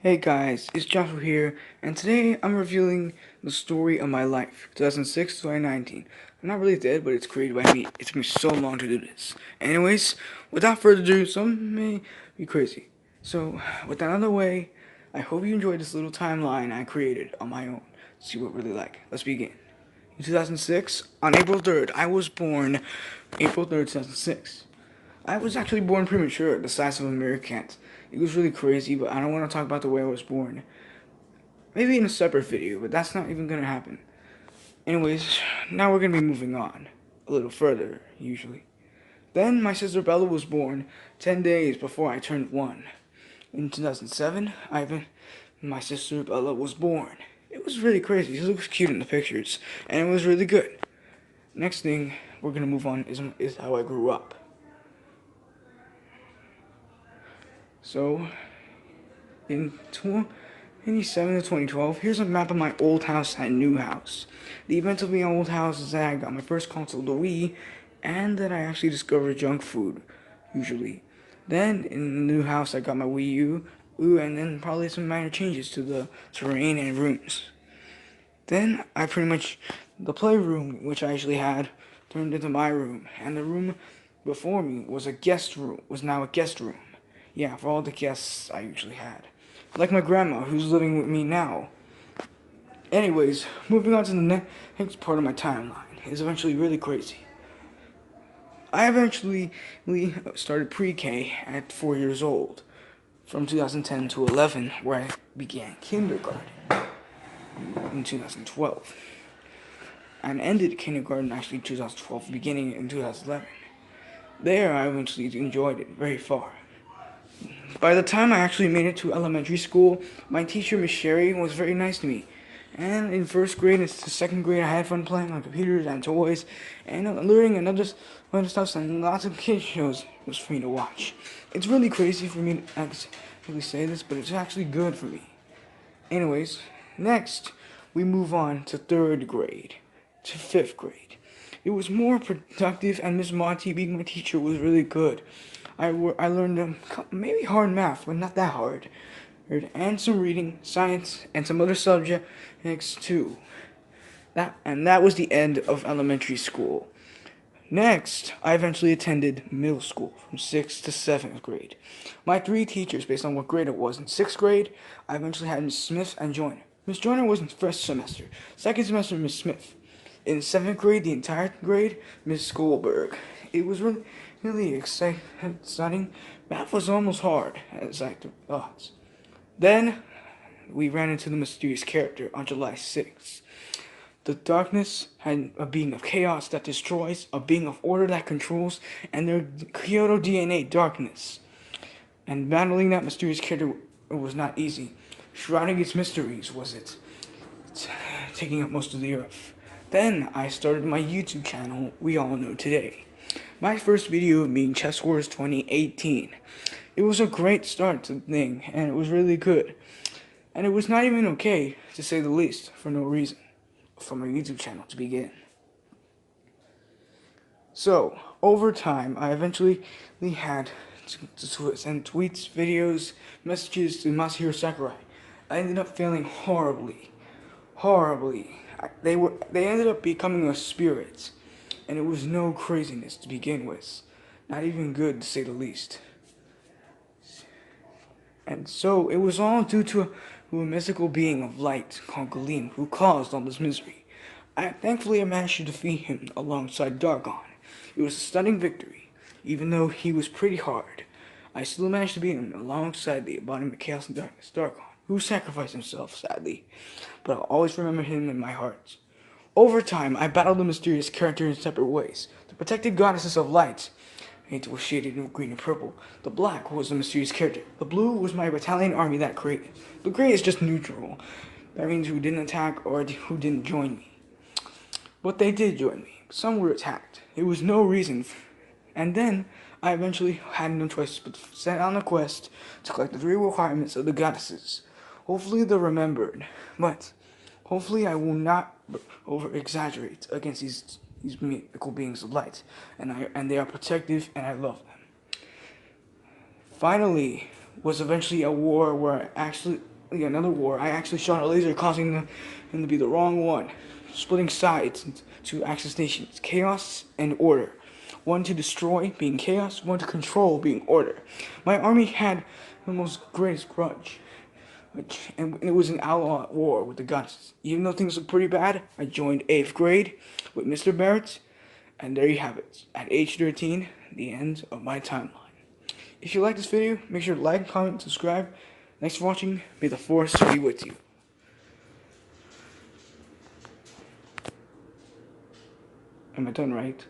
Hey guys, it's Joshua here, and today I'm revealing the story of my life, 2006 to 2019. I'm not really dead, but it's created by me. It took me so long to do this. Anyways, without further ado, some may be crazy. So, with that out of the way, I hope you enjoyed this little timeline I created on my own. See what really like. Let's begin. In 2006, on April 3rd, I was born April 3rd, 2006. I was actually born premature, the size of a meerkat. It was really crazy, but I don't want to talk about the way I was born. Maybe in a separate video, but that's not even gonna happen. Anyways, now we're gonna be moving on. A little further, usually. Then my sister Bella was born 10 days before I turned 1. In 2007, my sister Bella was born. It was really crazy. She looks cute in the pictures, and it was really good. Next thing we're gonna move on is how I grew up. So, in 2007 to 2012, here's a map of my old house and new house. The event of my old house is that I got my first console, the Wii, and that I actually discovered junk food, usually. Then, in the new house, I got my Wii U, and then probably some minor changes to the terrain and rooms. Then, the playroom, which I actually had, turned into my room, and the room before me was now a guest room. Yeah, for all the guests I usually had. Like my grandma, who's living with me now. Anyways, moving on to the next part of my timeline is eventually really crazy. I eventually started pre-K at 4 years old, from 2010 to 11, where I began kindergarten in 2012. And ended kindergarten actually 2012, beginning in 2011. There, I eventually enjoyed it very far. By the time I actually made it to elementary school, my teacher, Miss Sherry, was very nice to me. And in first grade and second grade, I had fun playing on computers and toys, and learning and other stuff, and lots of kids shows was for me to watch. It's really crazy for me to actually say this, but it's actually good for me. Anyways, next, we move on to third grade, to fifth grade. It was more productive, and Miss Monty, being my teacher, was really good. I learned maybe hard math, but not that hard. And some reading, science, and some other subjects too. That was the end of elementary school. Next, I eventually attended middle school from 6th to 7th grade. My three teachers, based on what grade it was. In 6th grade, I eventually had Miss Smith and Joyner. Miss Joyner was in first semester. Second semester, Miss Smith. In 7th grade, the entire grade, Miss Schoolberg. It was really exciting. Math was almost hard, as I thought. Then, we ran into the mysterious character on July 6th. The darkness had a being of chaos that destroys, a being of order that controls, and their Kyoto DNA darkness. And battling that mysterious character was not easy. Shrouding its mysteries was taking up most of the earth. Then I started my YouTube channel we all know today. My first video being Chess Wars 2018. It was a great start to the thing, and it was really good. And it was not even okay, to say the least, for no reason, from a YouTube channel to begin. So, over time, I eventually had to send tweets, videos, messages to Masahiro Sakurai. I ended up failing horribly. They ended up becoming a spirit, and it was no craziness to begin with. Not even good, to say the least. And so, it was all due to a mystical being of light called Galeem, who caused all this misery. Thankfully, I managed to defeat him alongside Dargon. It was a stunning victory. Even though he was pretty hard, I still managed to beat him alongside the embodiment of Chaos and Darkness, Dargon, who sacrificed himself, sadly. But I'll always remember him in my heart. Over time, I battled the mysterious character in separate ways. The protected goddesses of light, it was shaded in green and purple. The black was the mysterious character. The blue was my battalion army that created. The gray is just neutral. That means who didn't attack or who didn't join me. But they did join me. Some were attacked. There was no reason. And then, I eventually had no choice but to set on a quest to collect the 3 requirements of the goddesses. Hopefully they're remembered. But, hopefully I will not over-exaggerate against these mythical beings of light. And they are protective, and I love them. Finally, was eventually a war where another war. I actually shot a laser, causing them to be the wrong one, splitting sides into two Axis nations: chaos and order. One to destroy, being chaos; one to control, being order. My army had the most greatest grudge, and it was an outlaw war with the guns. Even though things looked pretty bad, I joined 8th grade with Mr. Barrett, and there you have it. At age 13, the end of my timeline. If you like this video, make sure to like, comment, subscribe. Thanks for watching. May the force be with you. Am I done right?